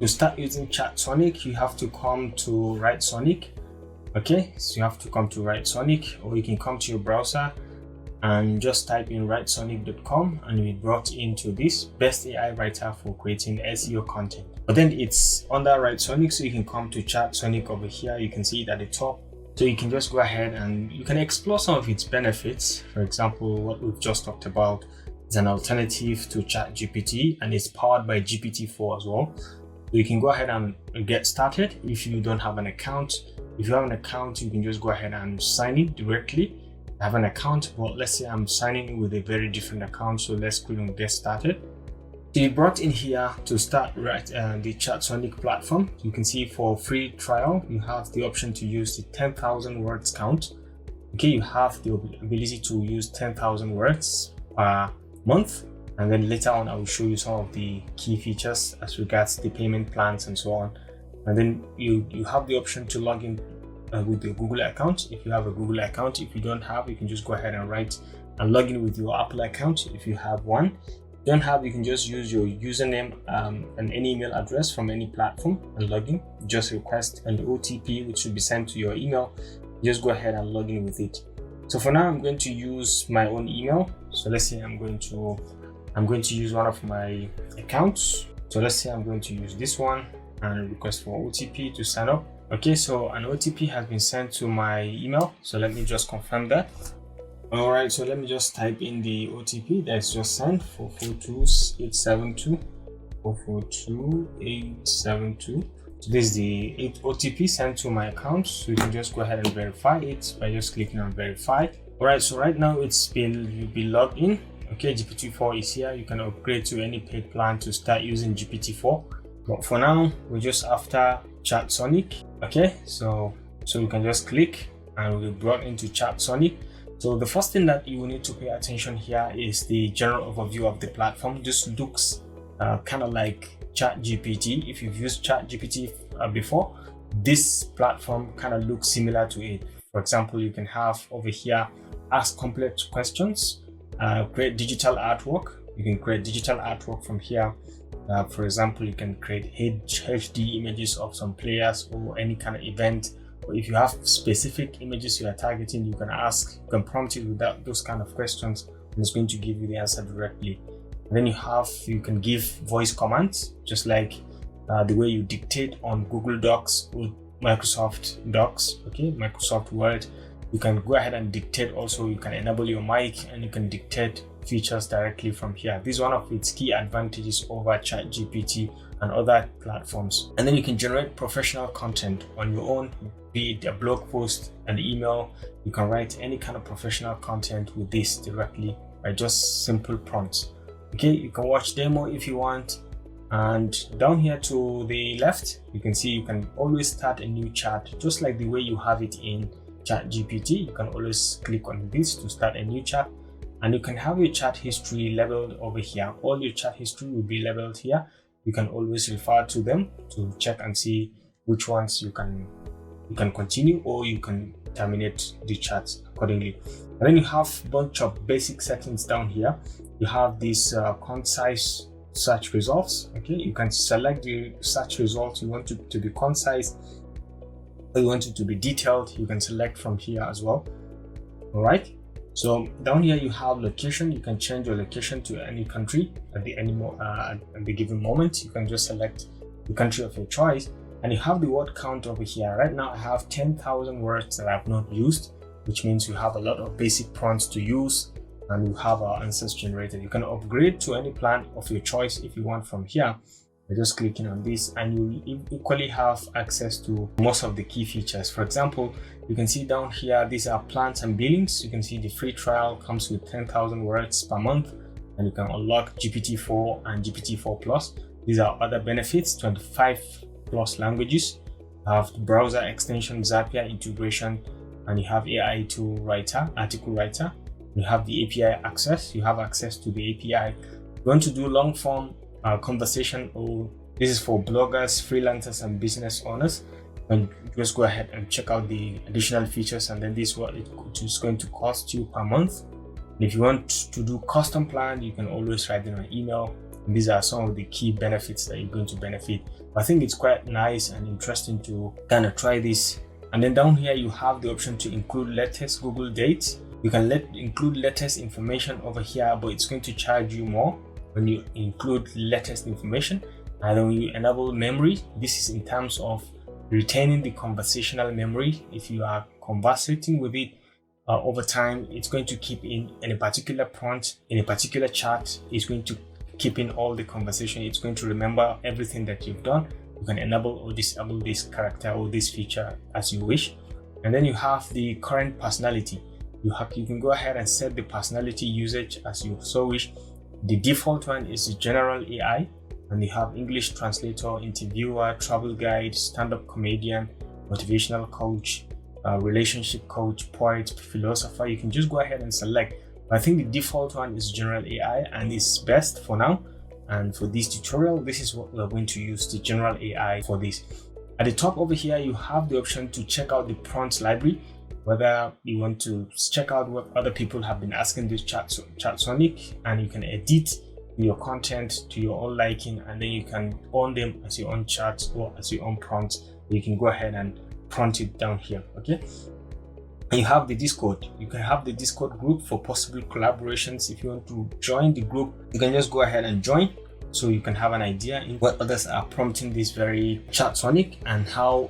To start using Chatsonic, you have to come to Writesonic. Okay, so you have to come to Writesonic, or you can come to your browser and just type in writesonic.com and you'll be brought into this best AI writer for creating SEO content. But then it's under Writesonic, so you can come to Chatsonic over here. You can see it at the top. So you can just go ahead and you can explore some of its benefits. For example, what we've just talked about is an alternative to ChatGPT, and it's powered by GPT-4 as well. So you can go ahead and get started if you don't have an account. If you have an account, you can just go ahead and sign in directly. I have an account, but let's say I'm signing in with a very different account. So let's click on get started. So you brought in here to start the Chatsonic platform. You can see for free trial, you have the option to use the 10,000 words count. Okay, you have the ability to use 10,000 words per month. And then later on, I will show you some of the key features as regards the payment plans and so on. And then you have the option to log in with your Google account. If you have a Google account, if you don't have, you can just go ahead and log in with your Apple account if you have one. If you don't have, you can just use your username and any email address from any platform and log in. Just request an OTP which should be sent to your email. Just go ahead and log in with it. So for now, I'm going to use my own email. So let's say I'm going to use one of my accounts. So let's say I'm going to use this one and request for OTP to sign up. Okay, so an OTP has been sent to my email. So let me just confirm that. All right, so let me just type in the OTP that's just sent, 442872, 442872. So this is the OTP sent to my account. So you can just go ahead and verify it by just clicking on verify. All right, so right now you'll be logged in. Okay, GPT-4 is here. You can upgrade to any paid plan to start using GPT-4. But for now, we're just after Chatsonic. Okay, so you can just click and we'll be brought into Chatsonic. So the first thing that you will need to pay attention here is the general overview of the platform. This looks kind of like ChatGPT. If you've used ChatGPT before, this platform kind of looks similar to it. For example, you can have over here, ask complex questions, create digital artwork. You can create digital artwork from here. For example, you can create HD images of some players or any kind of event. Or if you have specific images you are targeting, you can prompt it with those kind of questions, and it's going to give you the answer directly. And then you can give voice commands, just like the way you dictate on Google Docs or Microsoft Docs, okay, Microsoft Word. You can go ahead and dictate also. You can enable your mic and you can dictate features directly from here. This is one of its key advantages over ChatGPT and other platforms. And then you can generate professional content on your own, be it a blog post, an email. You can write any kind of professional content with this directly by just simple prompts. Okay, you can watch demo if you want. And down here to the left, you can see you can always start a new chat, just like the way you have it in ChatGPT. You can always click on this to start a new chat, and you can have your chat history labeled over here. All your chat history will be labeled here. You can always refer to them to check and see which ones you can continue, or you can terminate the chat accordingly. And then you have a bunch of basic settings down here. You have these concise search results. Okay, you can select the search results you want it to be concise, or you want it to be detailed. You can select from here as well. All right, so down here you have location. You can change your location to any country at the given moment. You can just select the country of your choice, and you have the word count over here. Right now I have 10,000 words that I've not used, which means you have a lot of basic prompts to use, and you have our answers generated. You can upgrade to any plan of your choice if you want from here by just clicking on this, and you equally have access to most of the key features. For example, you can see down here, these are plans and billings. You can see the free trial comes with 10,000 words per month, and you can unlock GPT-4 and GPT-4 Plus. These are other benefits, 25 plus languages. You have the browser extension, Zapier integration, and you have AI tool writer, article writer. You have the API access. You have access to the API. You want to do long form conversation, or this is for bloggers, freelancers, and business owners. And just go ahead and check out the additional features, and then this is what it is going to cost you per month. And if you want to do custom plan, you can always write in an email And these are some of the key benefits that you're going to benefit. I think it's quite nice and interesting to kind of try this. And then down here, you have the option to include latest Google dates. You can include latest information over here, but it's going to charge you more when you include latest information. And then when you enable memory, this is in terms of retaining the conversational memory. If you are conversating with it over time, it's going to keep in a particular prompt, in a particular chat, it's going to keep in all the conversation. It's going to remember everything that you've done. You can enable or disable this character or this feature as you wish. And then you have the current personality. You can go ahead and set the personality usage as you so wish. The default one is the general AI, and you have English translator, interviewer, travel guide, stand-up comedian, motivational coach, relationship coach, poet, philosopher. You can just go ahead and select. But I think the default one is general AI, and it's best for now. And for this tutorial, this is what we're going to use, the general AI for this. At the top over here, you have the option to check out the prompts library, whether you want to check out what other people have been asking this Chatsonic, and you can edit your content to your own liking, and then you can own them as your own chats or as your own prompts. You can go ahead and prompt it down here. Okay. And you have the Discord. You can have the Discord group for possible collaborations. If you want to join the group, you can just go ahead and join, so you can have an idea in what others are prompting this very Chatsonic and how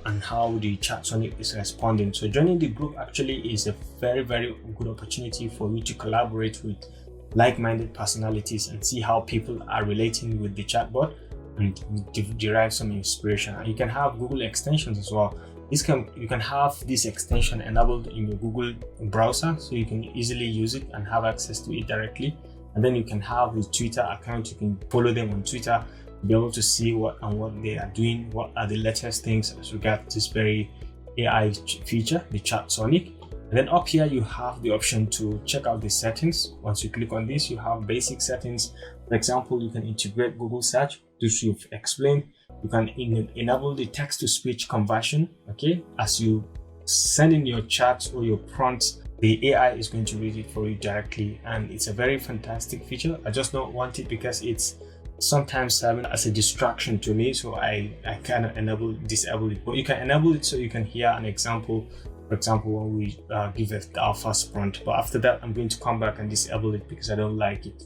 the Chatsonic is responding. So joining the group actually is a very, very good opportunity for you to collaborate with like-minded personalities and see how people are relating with the chatbot and derive some inspiration. And you can have Google extensions as well. You can have this extension enabled in your Google browser, so you can easily use it and have access to it directly. And then you can have the Twitter account. You can follow them on Twitter, be able to see what they are doing, what are the latest things as regards this very AI feature, the Chatsonic. And then up here, you have the option to check out the settings. Once you click on this, you have basic settings. For example, you can integrate Google search, which you've explained. You can enable the text-to-speech conversion. Okay, as you send in your chat or your prompts, the AI is going to read it for you directly, and it's a very fantastic feature. I just don't want it because it's sometimes serving as a distraction to me, so I kind of disable it. But you can enable it so you can hear an example. For example, when we give it our first prompt, but after that, I'm going to come back and disable it because I don't like it.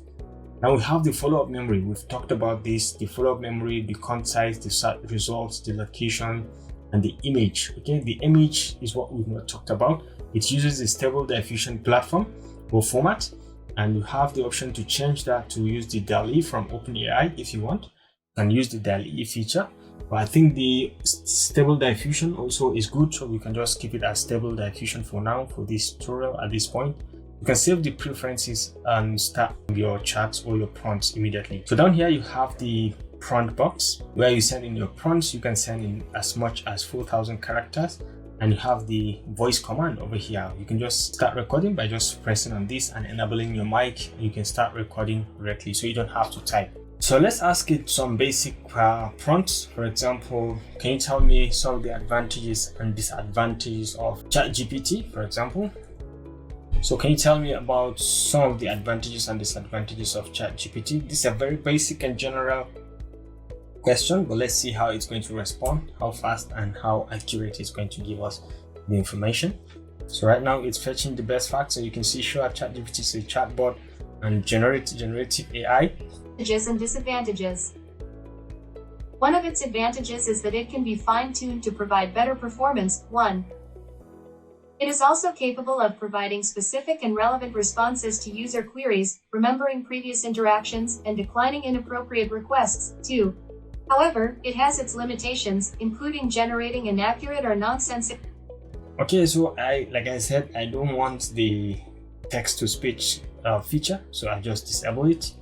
Now we have the follow-up memory. We've talked about this, the follow-up memory, the content, the results, the location, and the image. Okay, the image is what we've not talked about. It uses a stable diffusion platform or format, and you have the option to change that to use the DALL-E from OpenAI if you want. You can use the DALL-E feature, but I think the stable diffusion also is good, so we can just keep it as stable diffusion for now for this tutorial at this point. You can save the preferences and start your chats or your prompts immediately. So down here, you have the prompt box where you send in your prompts. You can send in as much as 4,000 characters, and you have the voice command over here. You can just start recording by just pressing on this and enabling your mic. You can start recording directly, so you don't have to type. So let's ask it some basic prompts. For example, can you tell me some of the advantages and disadvantages of ChatGPT, for example? So can you tell me about some of the advantages and disadvantages of ChatGPT? This is a very basic and general question, but let's see how it's going to respond, how fast and how accurate it's going to give us the information. So right now it's fetching the best facts. So you can see sure ChatGPT is a chatbot and generative AI. Advantages and disadvantages. One of its advantages is that it can be fine-tuned to provide better performance. 1. It is also capable of providing specific and relevant responses to user queries, remembering previous interactions, and declining inappropriate requests. 2. However, it has its limitations, including generating inaccurate or nonsensical. Okay, so like I said, I don't want the text-to-speech feature, so I just disable it.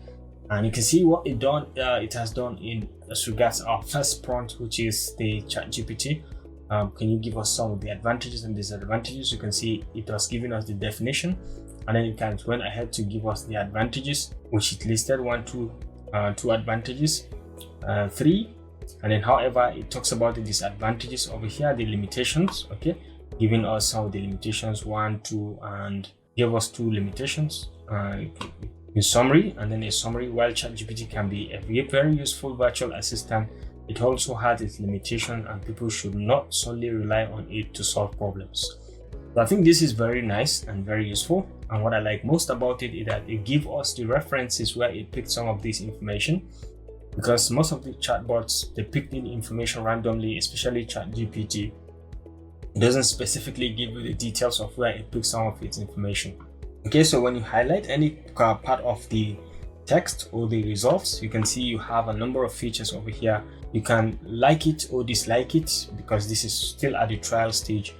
And you can see what it has done in as regards our first prompt, which is the ChatGPT. Can you give us some of the advantages and disadvantages? You can see it was giving us the definition, and then it went ahead to give us the advantages, which it listed 2 advantages, 3, and then however it talks about the disadvantages over here, the limitations. Okay, giving us some of the limitations, 1, 2, and gave us 2 limitations. You in summary, and then a summary. While ChatGPT can be a very useful virtual assistant, it also has its limitation, and people should not solely rely on it to solve problems. So I think this is very nice and very useful. And what I like most about it is that it gives us the references where it picked some of this information, because most of the chatbots, they pick in information randomly, especially ChatGPT. It doesn't specifically give you the details of where it picks some of its information. Okay, so when you highlight any part of the text or the results, you can see you have a number of features over here. You can like it or dislike it, because this is still at the trial stage.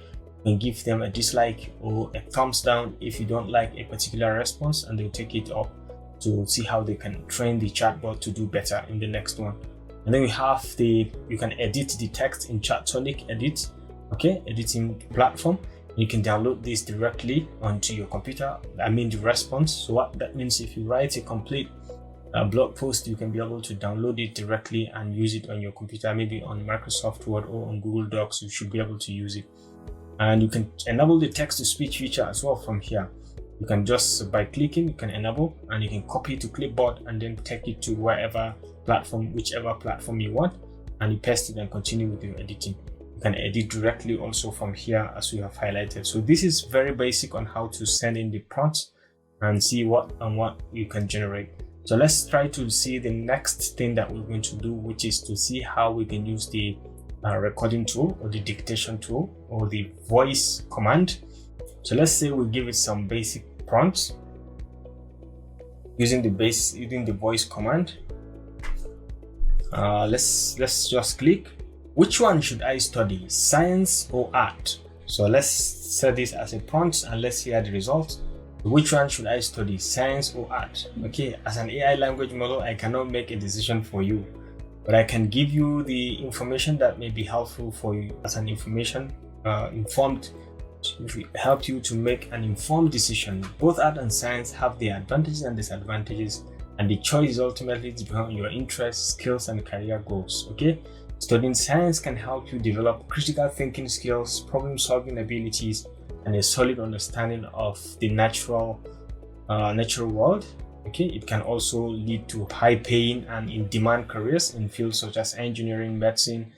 You can give them a dislike or a thumbs down if you don't like a particular response, and they'll take it up to see how they can train the chatbot to do better in the next one. And then we have you can edit the text in Chatsonic edit, okay, editing platform. You can download this directly onto your computer, the response. So what that means, if you write a complete blog post, you can be able to download it directly and use it on your computer, maybe on Microsoft Word or on Google Docs. You should be able to use it. And you can enable the text-to-speech feature as well from here. You can just, by clicking, you can enable, and you can copy to clipboard and then take it to whichever platform you want, and you paste it and continue with your editing. You can edit directly also from here, as we have highlighted. So this is very basic on how to send in the prompts and see what you can generate. So let's try to see the next thing that we're going to do, which is to see how we can use the recording tool or the dictation tool or the voice command. So let's say we give it some basic prompts using the voice command. Let's just click. Which one should I study, science or art? So let's set this as a prompt and let's hear the results. Which one should I study, science or art? Okay, as an AI language model, I cannot make a decision for you, but I can give you the information that may be helpful for you as an help you to make an informed decision. Both art and science have their advantages and disadvantages, and the choice is ultimately dependent on your interests, skills, and career goals. Okay, studying science can help you develop critical thinking skills, problem-solving abilities, and a solid understanding of the natural world. Okay, it can also lead to high-paying and in-demand careers in fields such as engineering, medicine,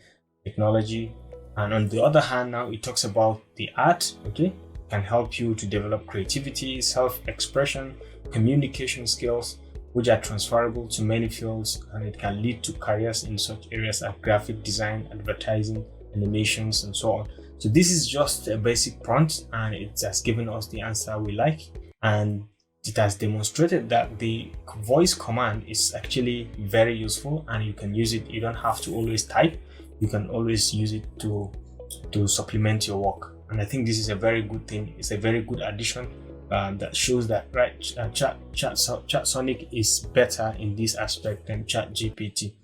technology. And on the other hand, now it talks about the art. Okay, it can help you to develop creativity, self-expression, communication skills, which are transferable to many fields, and it can lead to careers in such areas as graphic design, advertising, animations, and so on. So this is just a basic prompt, and it has given us the answer we like, and it has demonstrated that the voice command is actually very useful, and you can use it. You don't have to always type. You can always use it to supplement your work, and I think this is a very good thing. It's a very good addition that shows that Chatsonic is better in this aspect than ChatGPT,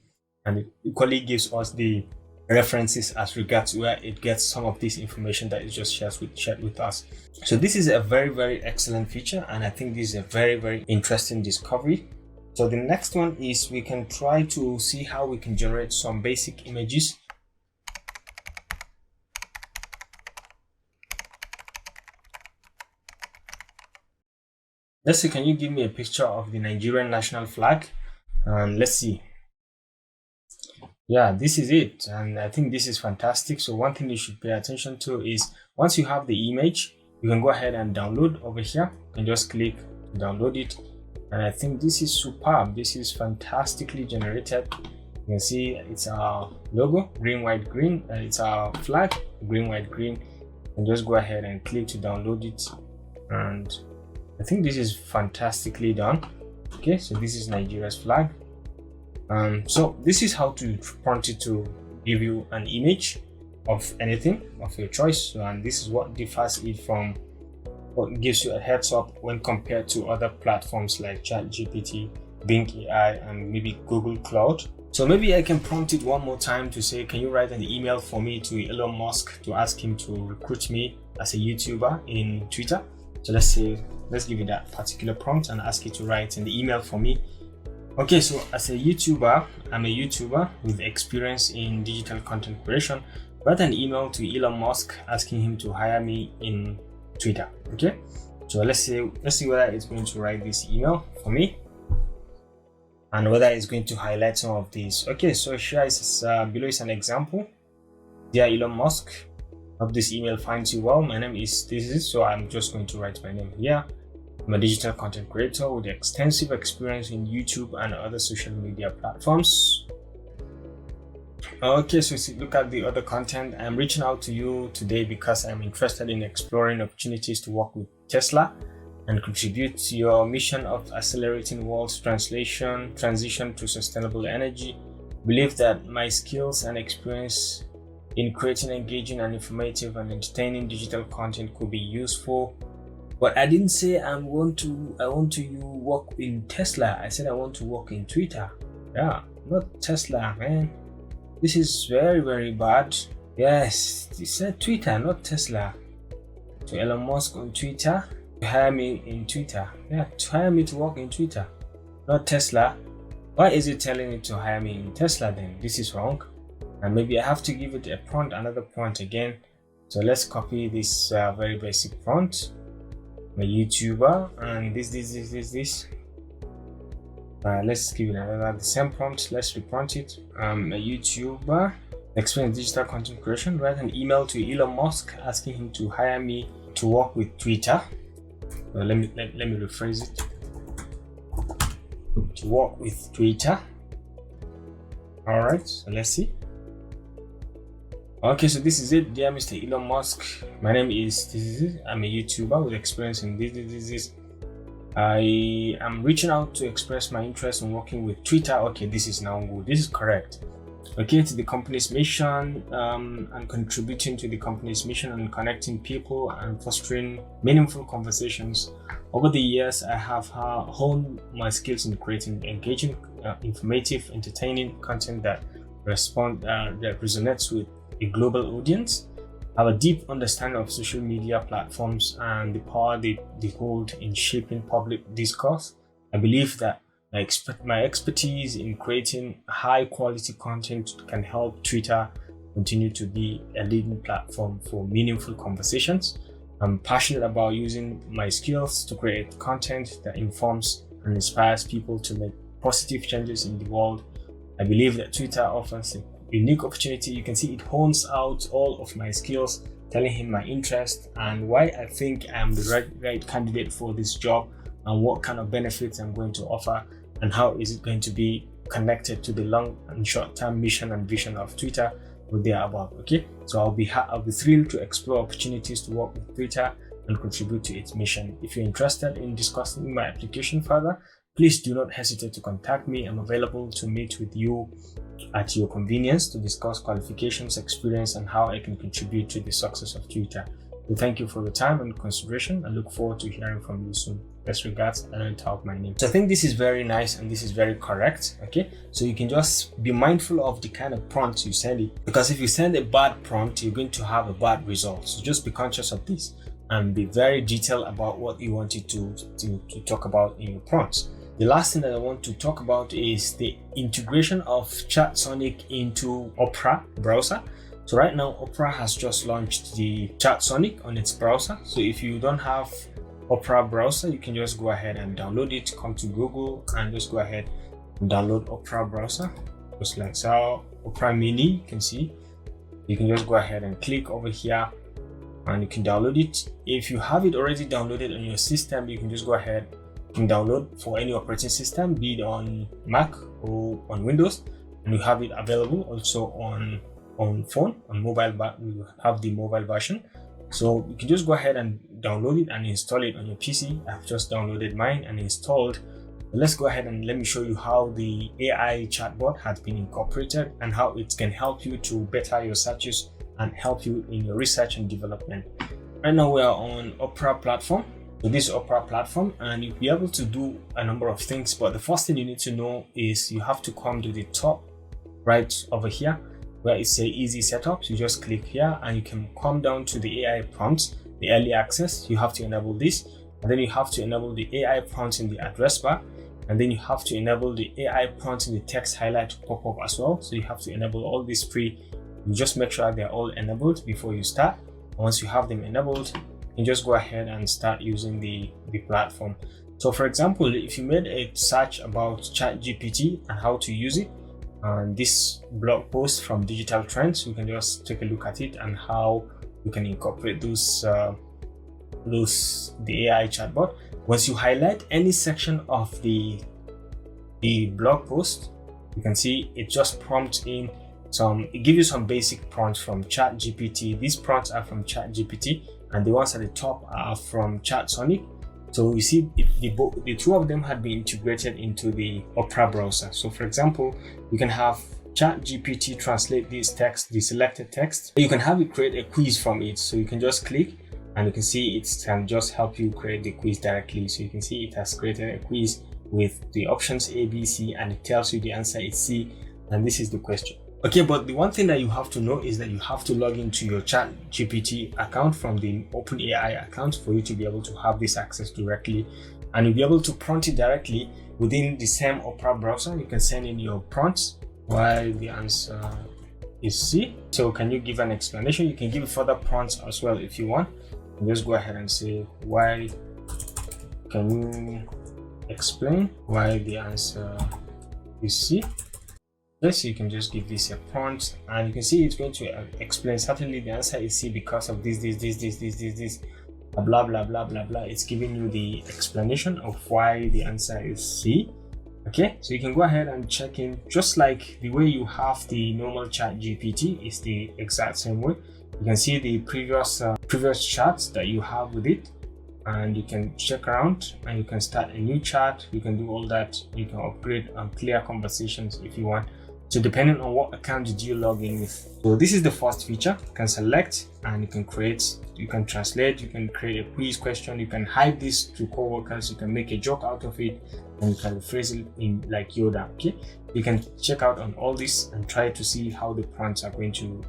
and it equally gives us the references as regards where it gets some of this information that it just shared with us. So this is a very excellent feature, and I think this is a very interesting discovery. So the next one is we can try to see how we can generate some basic images. Let's see, can you give me a picture of the Nigerian national flag? And let's see. Yeah, this is it, and I think this is fantastic. So one thing you should pay attention to is once you have the image, you can go ahead and download over here. You can just click to download it, and I think this is superb. This is fantastically generated. You can see it's our logo, green, white, green, and it's our flag, green, white, green. And just go ahead and click to download it, and I think this is fantastically done. Okay, so this is Nigeria's flag. So this is how to prompt it to give you an image of anything of your choice. And this is what differs it from what gives you a heads up when compared to other platforms like ChatGPT, Bing AI, and maybe Google Cloud. So maybe I can prompt it one more time to say, can you write an email for me to Elon Musk to ask him to recruit me as a YouTuber in Twitter? So let's give it that particular prompt and ask it to write an email for me. Okay, so as a YouTuber, I'm a YouTuber with experience in digital content creation. Write an email to Elon Musk asking him to hire me in Twitter. Okay, so let's see whether it's going to write this email for me. and whether it's going to highlight some of these. Okay, so here is below is an example. Dear Elon Musk, hope this email finds you well. My name is this, so I'm just going to write my name here. I'm a digital content creator with extensive experience in YouTube and other social media platforms. Okay, so look at the other content. I'm reaching out to you today because I'm interested in exploring opportunities to work with Tesla and contribute to your mission of accelerating world's transition to sustainable energy. I believe that my skills and experience in creating engaging and informative and entertaining digital content could be useful. But I didn't say I want to work in Tesla. I said I want to work in Twitter. Yeah, not Tesla, man. This is very, very bad. Yes, he said Twitter, not Tesla. To Elon Musk on Twitter, to hire me in Twitter. Yeah, to hire me to work in Twitter, not Tesla. Why is it telling me to hire me in Tesla then? This is wrong. And maybe I have to give it a prompt, another prompt again. So let's copy this very basic prompt. I'm a YouTuber, and this. Let's give it the same prompt. Let's reprompt it. I'm a YouTuber, experience digital content creation. Write an email to Elon Musk asking him to hire me to work with Twitter. Let me rephrase it. To work with Twitter. All right. So let's see. Okay, so this is it. Dear Mr. Elon Musk, my name is this. I'm a YouTuber with experience in this. I am reaching out to express my interest in working with Twitter. Okay, this is now good. This is correct. Okay, to the company's mission and contributing to the company's mission and connecting people and fostering meaningful conversations. Over the years, I have honed my skills in creating engaging, informative, entertaining content that resonates with a global audience. I have a deep understanding of social media platforms and the power they hold in shaping public discourse. I believe that my expertise in creating high quality content can help Twitter continue to be a leading platform for meaningful conversations. I'm passionate about using my skills to create content that informs and inspires people to make positive changes in the world. I believe that Twitter offers a unique opportunity. You can see it hones out all of my skills, telling him my interest and why I think I'm the right candidate for this job and what kind of benefits I'm going to offer and how is it going to be connected to the long and short-term mission and vision of Twitter what they are about. Okay, so I'll be thrilled to explore opportunities to work with Twitter and contribute to its mission. If you're interested in discussing my application further, please do not hesitate to contact me. I'm available to meet with you at your convenience to discuss qualifications, experience, and how I can contribute to the success of Twitter. So thank you for your time and consideration. I look forward to hearing from you soon. Best regards, I don't talk my name. So I think this is very nice and this is very correct. Okay, so you can just be mindful of the kind of prompts you send it, because if you send a bad prompt, you're going to have a bad result. So just be conscious of this and be very detailed about what you want it to talk about in your prompts. The last thing that I want to talk about is the integration of Chatsonic into Opera browser. So right now, Opera has just launched the Chatsonic on its browser. So if you don't have Opera browser, you can just go ahead and download it. Come to Google and just go ahead and download Opera browser. Just like so, Opera Mini, you can see. You can just go ahead and click over here and you can download it. If you have it already downloaded on your system, you can just go ahead and download for any operating system, be it on Mac or on Windows, and you have it available also on phone, on mobile, but we have the mobile version. So you can just go ahead and download it and install it on your PC. I've just downloaded mine and installed. Let's go ahead and let me show you how the AI chatbot has been incorporated and how it can help you to better your searches and help you in your research and development. Right now we are on Opera platform. So this Opera platform, and you'll be able to do a number of things, but the first thing you need to know is you have to come to the top right over here where it says easy setup. So you just click here and you can come down to the AI prompts, the early access. You have to enable this, and then you have to enable the AI prompts in the address bar, and then you have to enable the AI prompts in the text highlight to pop up as well. So you have to enable all these three. You just make sure they're all enabled before you start. And once you have them enabled, you just go ahead and start using the platform. So for example, if you made a search about ChatGPT and how to use it, and this blog post from Digital Trends, you can just take a look at it and how you can incorporate the AI chatbot. Once you highlight any section of the blog post, you can see it just prompts in it gives you some basic prompts from ChatGPT. These prompts are from ChatGPT, and the ones at the top are from Chatsonic. So you see, the two of them had been integrated into the Opera browser. So for example, you can have ChatGPT translate this text, the selected text. You can have it create a quiz from it. So you can just click and you can see it can just help you create the quiz directly. So you can see it has created a quiz with the options A, B, C, and it tells you the answer is C, and this is the question. Okay, but the one thing that you have to know is that you have to log into your ChatGPT account from the OpenAI account for you to be able to have this access directly, and you'll be able to prompt it directly within the same Opera browser. You can send in your prompts while the answer is C. So can you give an explanation? You can give further prompts as well if you want. And just go ahead and say, why can you explain why the answer is C? Yes, you can just give this a prompt and you can see it's going to explain. Certainly the answer is C because of this, blah blah blah blah blah. It's giving you the explanation of why the answer is C. Okay, so you can go ahead and check in just like the way you have the normal ChatGPT is the exact same way. You can see the previous charts that you have with it, and you can check around and you can start a new chart. You can do all that. You can upgrade and clear conversations if you want. So depending on what account did you log in with. So this is the first feature. You can select and you can create, you can translate, you can create a quiz question, you can hide this to coworkers, you can make a joke out of it, and you can rephrase it in like Yoda. Okay, you can check out on all this and try to see how the prompts are going to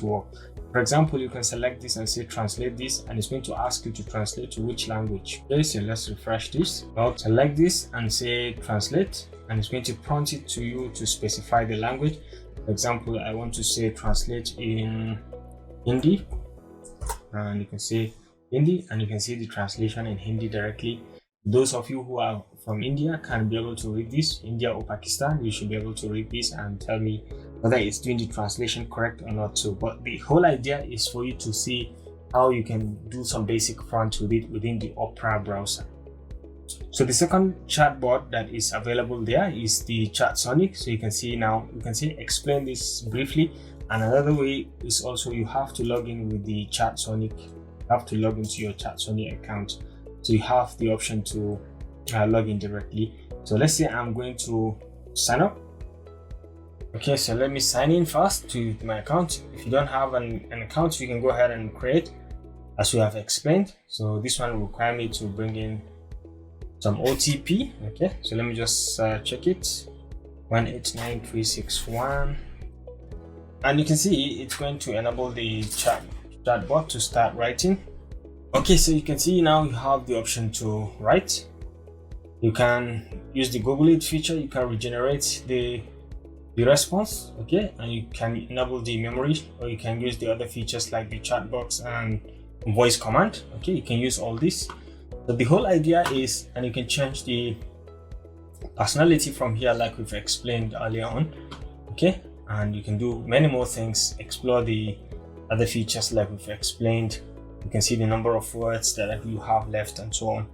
work. For example, you can select this and say translate this, and it's going to ask you to translate to which language. Okay, so let's refresh this. I'll select this and say translate, and it's going to prompt it to you to specify the language. For example, I want to say translate in Hindi, and you can say Hindi, and you can see the translation in Hindi directly. Those of you who are from India can be able to read this. India or Pakistan, you should be able to read this and tell me whether it's doing the translation correct or not. So, but the whole idea is for you to see how you can do some basic prompts with it within the Opera browser. So the second chatbot that is available there is the Chatsonic. So you can see now, you can see explain this briefly. And another way is also you have to log in with the Chatsonic. You have to log into your Chatsonic account. So you have the option to log in directly. So let's say I'm going to sign up. Okay, so let me sign in first to my account. If you don't have an account, you can go ahead and create as we have explained. So this one will require me to bring in some OTP. Okay, so let me just check it. 189361. And you can see it's going to enable the chatbot to start writing. Okay, so you can see now you have the option to write. You can use the Google It feature. You can regenerate the response, okay, and you can enable the memory, or you can use the other features like the chat box and voice command. Okay, you can use all this. So the whole idea is, and you can change the personality from here like we've explained earlier on. Okay, and you can do many more things, explore the other features like we've explained. You can see the number of words that you have left and so on.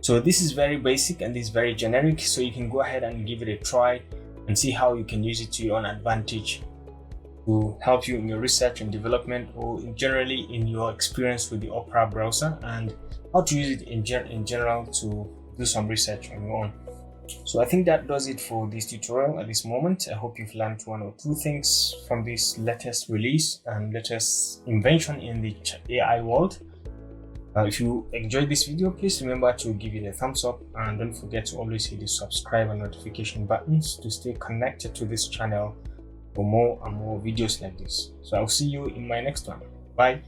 So this is very basic and this is very generic, so you can go ahead and give it a try and see how you can use it to your own advantage to help you in your research and development, or generally in your experience with the Opera browser, and how to use it in general to do some research on your own. So I think that does it for this tutorial at this moment. I hope you've learned one or two things from this latest release and latest invention in the AI world. If you enjoyed this video, please remember to give it a thumbs up, and don't forget to always hit the subscribe and notification buttons to stay connected to this channel for more and more videos like this. So I'll see you in my next one. Bye.